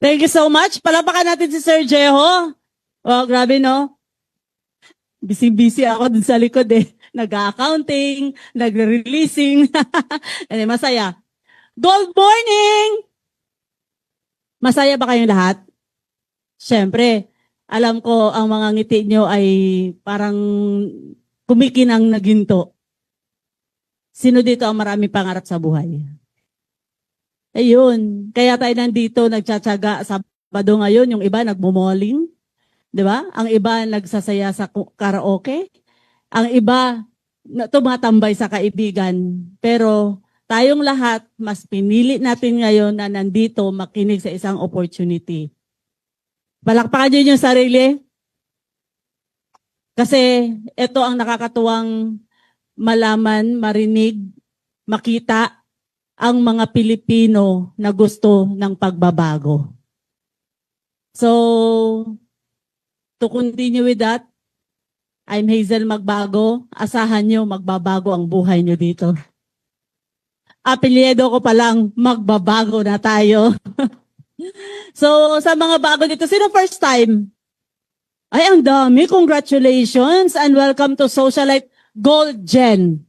Thank you so much. Palapakan natin si Sir Jeho. Oh, grabe no. Busy-busy ako dun sa likod eh. Nag-accounting, nagre-releasing. Masaya. Good morning! Masaya ba kayong lahat? Siyempre, alam ko ang mga ngiti nyo ay parang kumikinang na ginto. Sino dito ang marami pangarap sa buhay? Ayun. Kaya tayo nandito nagtsatsaga sa Sabado ngayon. Yung iba nagmumoling. Di ba? Ang iba nagsasaya sa karaoke. Ang iba tumatambay sa kaibigan. Pero tayong lahat, mas pinili natin ngayon na nandito makinig sa isang opportunity. Palakpakan nyo yung sarili. Kasi ito ang nakakatuwang malaman, marinig, makita ang mga Pilipino na gusto ng pagbabago. So, to continue with that, I'm Hazel Magbago. Asahan nyo, magbabago ang buhay nyo dito. Apelyido ko pa lang, magbabago na tayo. So, sa mga bago dito, sino first time? Ay, ang dami. Congratulations and welcome to Socialite Gold Gen.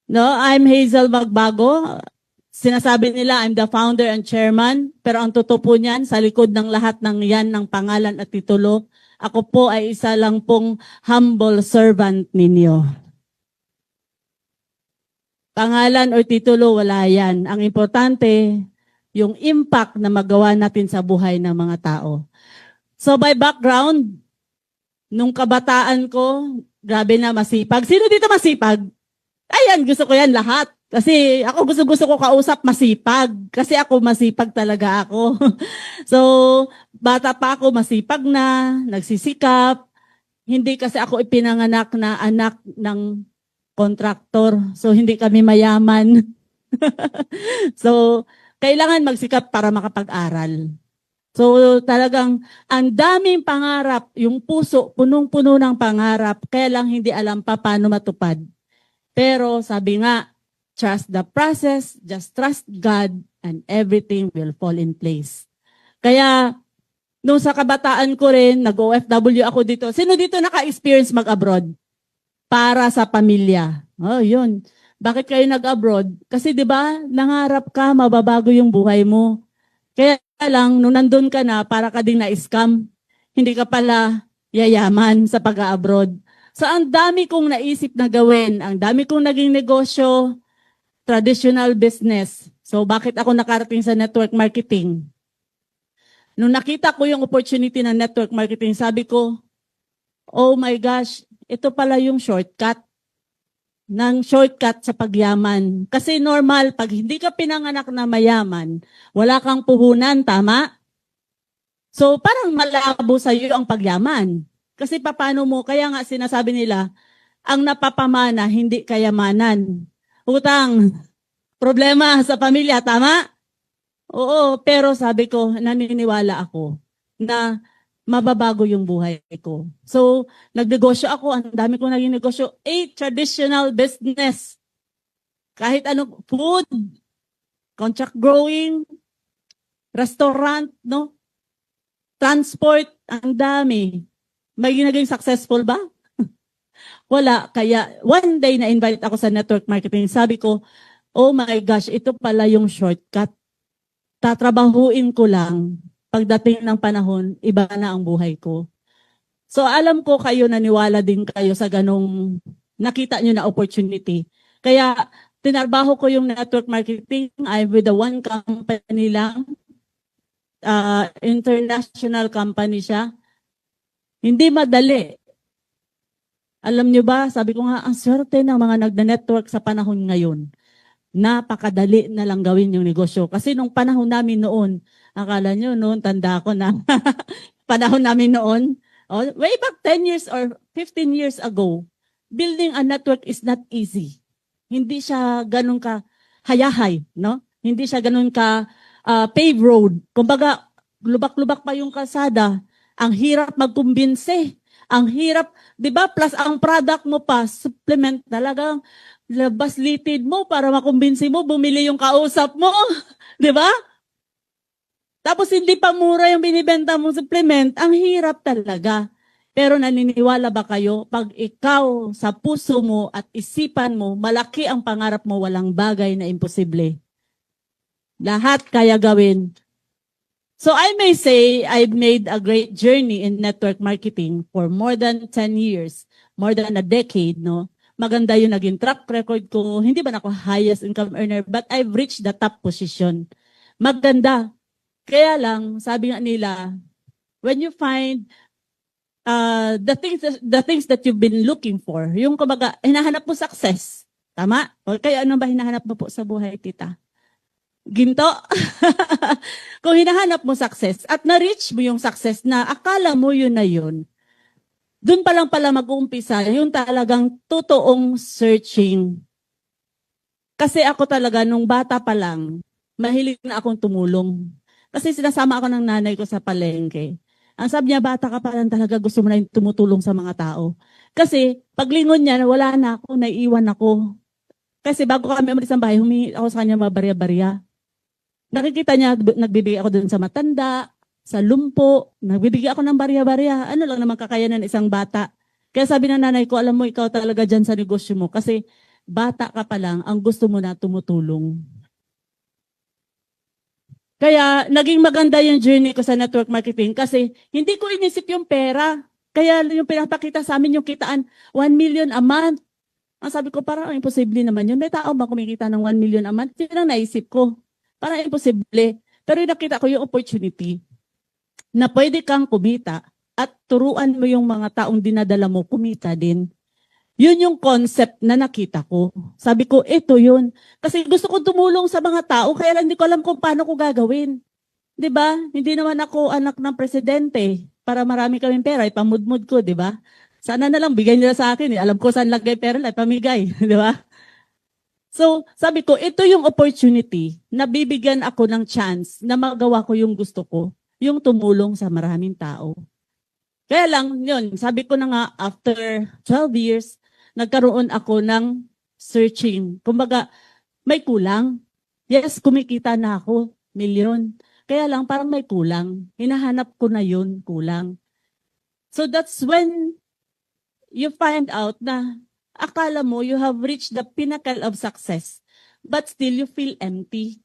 No, I'm Hazel Magbago. Sinasabi nila, I'm the founder and chairman. Pero ang totoo po niyan, sa likod ng lahat ng yan, ng pangalan at titulo, ako po ay isa lang pong humble servant ninyo. Pangalan o titulo, wala yan. Ang importante, yung impact na magawa natin sa buhay ng mga tao. So by background, nung kabataan ko, grabe na masipag. Sino dito masipag? Ayan, gusto ko yan lahat. Kasi ako gusto ko kausap masipag. Kasi ako masipag talaga ako. So, bata pa ako masipag na, nagsisikap. Hindi kasi ako ipinanganak na anak ng kontraktor. So, hindi kami mayaman. So, kailangan magsikap para makapag-aral. So, talagang ang daming pangarap, yung puso, punong-puno ng pangarap, kaya lang hindi alam pa paano matupad. Pero sabi nga, trust the process, just trust God, and everything will fall in place. Kaya, nung sa kabataan ko rin, nag-OFW ako dito. Sino dito naka-experience mag-abroad? Para sa pamilya. Oh, yun. Bakit kayo nag-abroad? Kasi 'di ba, nangarap ka, mababago yung buhay mo. Kaya lang, nung nandun ka na, para ka ding na-scam. Hindi ka pala yayaman sa pag-abroad. So, ang dami kong naisip na gawin. Ang dami kong naging negosyo, traditional business. So, bakit ako nakarating sa network marketing? Nung nakita ko yung opportunity ng network marketing, sabi ko, oh my gosh, ito pala yung shortcut sa pagyaman. Kasi normal, pag hindi ka pinanganak na mayaman, wala kang puhunan, tama? So, parang malabo sa iyo ang pagyaman. Kasi paano mo, kaya nga sinasabi nila, ang napapamana, hindi kayamanan. Utang, problema sa pamilya, tama? Oo, pero sabi ko, naniniwala ako na mababago yung buhay ko. So, nagnegosyo ako, ang dami kong naging negosyo, 8 traditional business. Kahit ano, food, contract growing, restaurant, no? Transport, ang dami. May naging successful ba? Wala. Kaya one day na-invite ako sa network marketing. Sabi ko, oh my gosh, ito pala yung shortcut. Tatrabahuin ko lang. Pagdating ng panahon, iba na ang buhay ko. So alam ko kayo, naniwala din kayo sa ganong nakita nyo na opportunity. Kaya tinarbaho ko yung network marketing. I'm with the one company lang. International company siya. Hindi madali. Alam nyo ba, sabi ko nga, ang swerte ng mga nagna-network sa panahon ngayon. Napakadali na lang gawin yung negosyo. Kasi nung panahon namin noon, akala nyo noon, tanda ko na, panahon namin noon, way back 10 years or 15 years ago, building a network is not easy. Hindi siya ganun ka hayahay, no? Hindi siya ganun ka paved road. Kumbaga, lubak-lubak pa yung kalsada. Ang hirap magkumbinse. Ang hirap, di ba, plus ang product mo pa, supplement, talagang labas litid mo para makumbinsi mo, bumili yung kausap mo. Di ba? Tapos hindi pa mura yung binibenta mong supplement, ang hirap talaga. Pero naniniwala ba kayo, pag ikaw sa puso mo at isipan mo, malaki ang pangarap mo, walang bagay na imposible. Lahat kaya gawin. So I may say I've made a great journey in network marketing for more than 10 years, more than a decade, no? Maganda yung naging track record ko. Hindi ba ako highest income earner, but I've reached the top position. Maganda. Kaya lang, sabi nga nila, when you find the things that you've been looking for, yung kumbaga, hinahanap mo success. Tama? O kaya ano ba hinahanap mo po sa buhay, tita? Ginto? Kung hinahanap mo success at na-reach mo yung success na akala mo yun na yun, dun pa lang pala mag-uumpisa yung talagang totoong searching. Kasi ako talaga, nung bata pa lang, mahilig na akong tumulong. Kasi sinasama ako ng nanay ko sa palengke. Ang sabi niya, bata ka pa lang talaga, gusto mo na yung tumutulong sa mga tao. Kasi paglingon niya, wala na ako, naiiwan ako. Kasi bago kami umalis ng bahay, humingi ako sa kanya mga barya-barya. Nakikita niya, nagbibigay ako dun sa matanda, sa lumpo, nagbibigay ako ng barya-barya. Ano lang naman kakayanan ng isang bata. Kaya sabi ng nanay ko, alam mo, ikaw talaga dyan sa negosyo mo. Kasi bata ka pa lang, ang gusto mo na tumutulong. Kaya naging maganda yung journey ko sa network marketing kasi hindi ko inisip yung pera. Kaya yung pinapakita sa amin yung kitaan, 1 million a month. Ang sabi ko, parang imposible naman yun. May tao ba kumikita ng 1 million a month? Yun ang naisip ko. Parang imposible. Pero nakita ko yung opportunity na pwede kang kumita at turuan mo yung mga taong dinadala mo kumita din. Yun yung concept na nakita ko. Sabi ko, ito yun. Kasi gusto ko tumulong sa mga tao, kaya lang hindi ko alam kung paano ko gagawin. 'Di ba? Hindi naman ako anak ng presidente para marami kaming pera, ipamudmud ko, 'di ba? Sana na lang bigay nila sa akin. Alam ko saan lagay pera, pamigay, 'di ba? So, sabi ko, ito yung opportunity na bibigyan ako ng chance na magawa ko yung gusto ko, yung tumulong sa maraming tao. Kaya lang, yun, sabi ko na nga, after 12 years, nagkaroon ako ng searching. Kumbaga, may kulang. Yes, kumikita na ako, milyon. Kaya lang, parang may kulang. Hinahanap ko na yun, kulang. So that's when you find out na akala mo you have reached the pinnacle of success, but still you feel empty.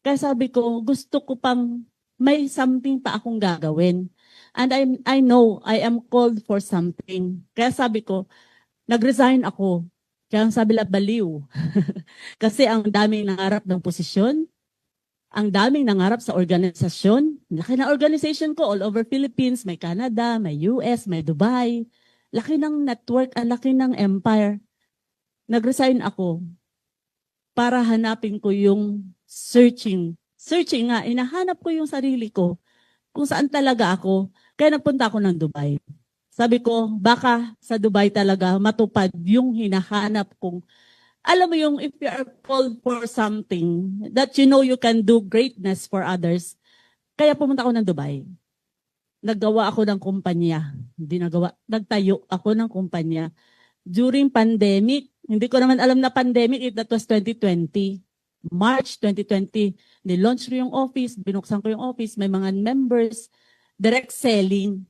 Kaya sabi ko, gusto ko pang may something pa akong gagawin. And I know I am called for something. Kaya sabi ko, nag-resign ako. Kaya ang sabi lang, baliw. Kasi ang daming nangarap ng posisyon, ang daming nangarap sa organisasyon. Laki na organization ko all over Philippines, may Canada, may US, may Dubai. Laki ng network, ang laki ng empire. Nag-resign ako para hanapin ko yung searching. Searching nga, inahanap ko yung sarili ko kung saan talaga ako. Kaya nagpunta ako ng Dubai. Sabi ko, baka sa Dubai talaga matupad yung hinahanap kong. Alam mo yung if you are called for something that you know you can do greatness for others. Kaya pumunta ako ng Dubai. Naggawa ako ng kumpanya. Nagtayo ako ng kumpanya. During pandemic, hindi ko naman alam na pandemic, that was 2020. March 2020, nilaunch ko yung office, binuksan ko yung office, may mga members, direct selling,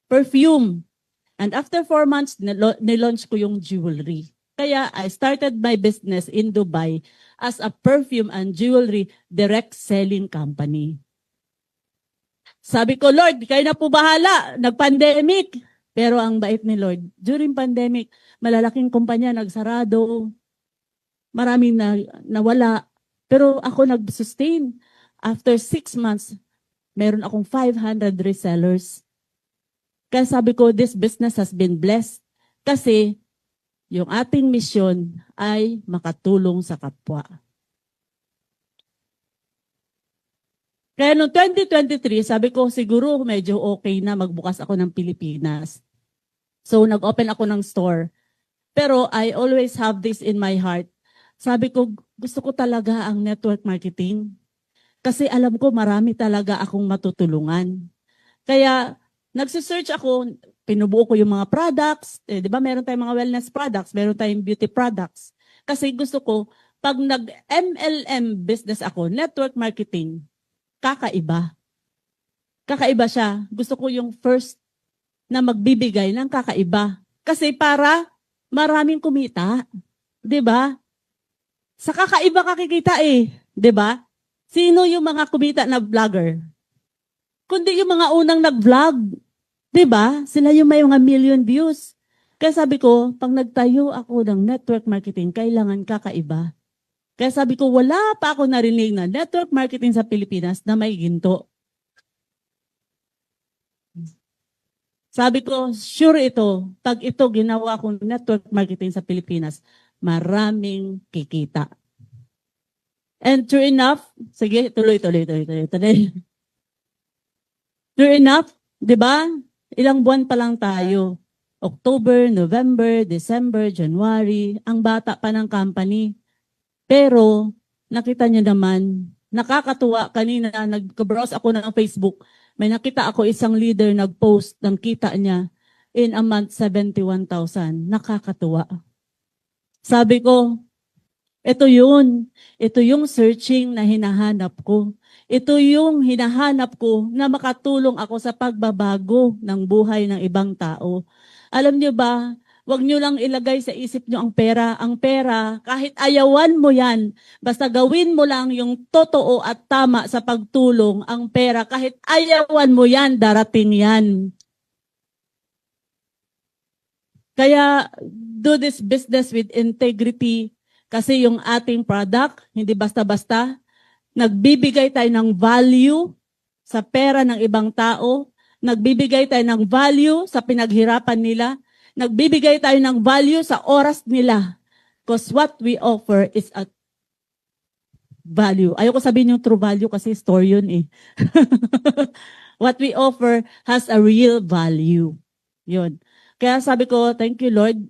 perfume. And after 4 months, nilaunch ko yung jewelry. Kaya I started my business in Dubai as a perfume and jewelry direct selling company. Sabi ko, Lord, kayo na po bahala, nag-pandemic. Pero ang bait ni Lord, during pandemic, malalaking kumpanya nagsarado, maraming nawala. Pero ako nag-sustain. After 6 months, meron akong 500 resellers. Kaya sabi ko, this business has been blessed. Kasi yung ating misyon ay makatulong sa kapwa. Kaya noong 2023, sabi ko siguro medyo okay na magbukas ako ng Pilipinas. So nag-open ako ng store. Pero I always have this in my heart. Sabi ko, gusto ko talaga ang network marketing. Kasi alam ko marami talaga akong matutulungan. Kaya nagsisearch ako, pinubuo ko yung mga products. Di ba meron tayong mga wellness products, meron tayong beauty products. Kasi gusto ko, pag nag-MLM business ako, network marketing, kakaiba. Kakaiba siya. Gusto ko yung first na magbibigay ng kakaiba. Kasi para maraming kumita. 'Di ba? Sa kakaiba kakikita eh. 'Di ba? Sino yung mga kumita na vlogger? Kundi yung mga unang nag-vlog. 'Di ba? Sila yung may mga million views. Kaya sabi ko, pag nagtayo ako ng network marketing, kailangan kakaiba. Kaya sabi ko, wala pa ako narinig na network marketing sa Pilipinas na may ginto. Sabi ko, sure ito. Pag ito ginawa kong network marketing sa Pilipinas, maraming kikita. And true enough, sige, tuloy. True enough, di ba? Ilang buwan pa lang tayo. October, November, December, January, ang bata pa ng company. Pero, nakita niyo naman, nakakatuwa, kanina nag-browse ako ng Facebook, may nakita ako isang leader nag-post ng kita niya in a month 71,000. Nakakatuwa. Sabi ko, ito yun. Ito yung searching na hinahanap ko. Ito yung hinahanap ko na makatulong ako sa pagbabago ng buhay ng ibang tao. Alam niyo ba, wag niyo lang ilagay sa isip niyo ang pera. Ang pera, kahit ayawan mo yan, basta gawin mo lang yung totoo at tama sa pagtulong, ang pera, kahit ayawan mo yan, darating yan. Kaya, do this business with integrity, kasi yung ating product, hindi basta-basta, nagbibigay tayo ng value sa pera ng ibang tao, nagbibigay tayo ng value sa pinaghirapan nila, nagbibigay tayo ng value sa oras nila. Because what we offer is a value. Ayoko sabihin yung true value kasi store yun eh. What we offer has a real value. Yun. Kaya sabi ko, thank you Lord.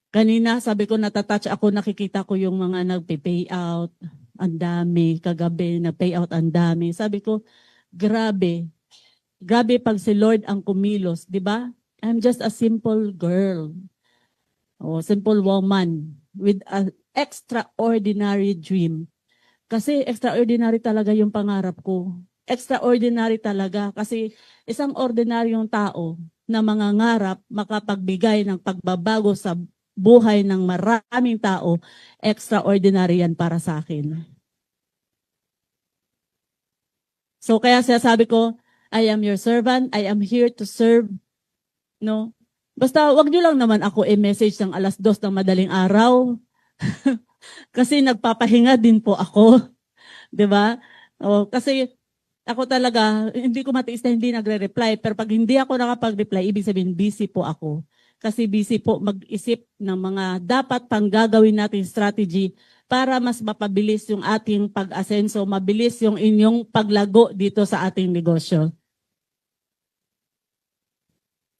Kanina sabi ko natatouch ako, nakikita ko yung mga nagpe-pay out. Ang dami, kagabi nag-pay out ang dami. Sabi ko, grabe. Grabe pag si Lord ang kumilos, di ba? I'm just a simple girl. O simple woman with an extraordinary dream. Kasi extraordinary talaga yung pangarap ko. Extraordinary talaga kasi isang ordinaryong tao na mangangarap makapagbigay ng pagbabago sa buhay ng maraming tao, extraordinary yan para sa akin. So kaya sabi ko, I am your servant, I am here to serve. No? Basta wag niyo lang naman ako i-message ng 2:00 ng madaling araw. Kasi nagpapahinga din po ako. 'Di ba? O, kasi ako talaga, hindi ko matiis na hindi nagre-reply. Pero pag hindi ako nakapag-reply, ibig sabihin busy po ako. Kasi busy po mag-isip ng mga dapat pang gagawin natin strategy para mas mapabilis yung ating pag-asenso, mabilis yung inyong paglago dito sa ating negosyo.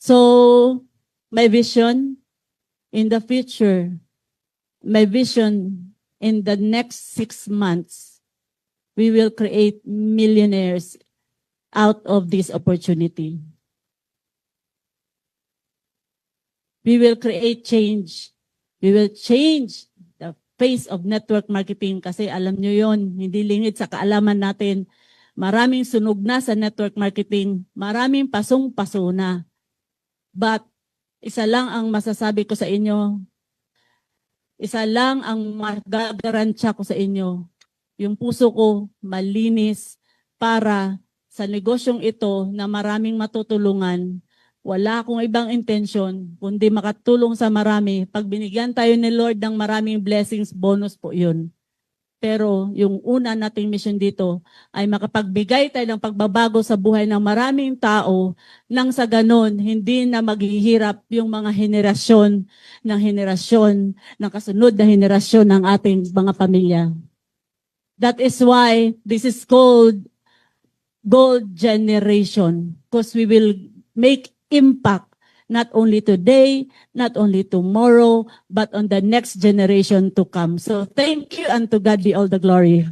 So, my vision in the future, my vision in the next 6 months, we will create millionaires out of this opportunity. We will create change. We will change the face of network marketing kasi alam nyo yon, hindi lingid sa kaalaman natin. Maraming sunog na sa network marketing. Maraming pasong-paso na. But isa lang ang masasabi ko sa inyo. Isa lang ang magagaransya ko sa inyo. Yung puso ko malinis para sa negosyong ito na maraming matutulungan. Wala akong ibang intensyon, kundi makatulong sa marami. Pag binigyan tayo ni Lord ng maraming blessings, bonus po yun. Pero yung una nating mission dito ay makapagbigay tayo ng pagbabago sa buhay ng maraming tao nang sa ganon, hindi na maghihirap yung mga henerasyon ng kasunod na henerasyon ng ating mga pamilya. That is why this is called Gold Generation, because we will make impact not only today, not only tomorrow, but on the next generation to come. So thank you, and to God be all the glory.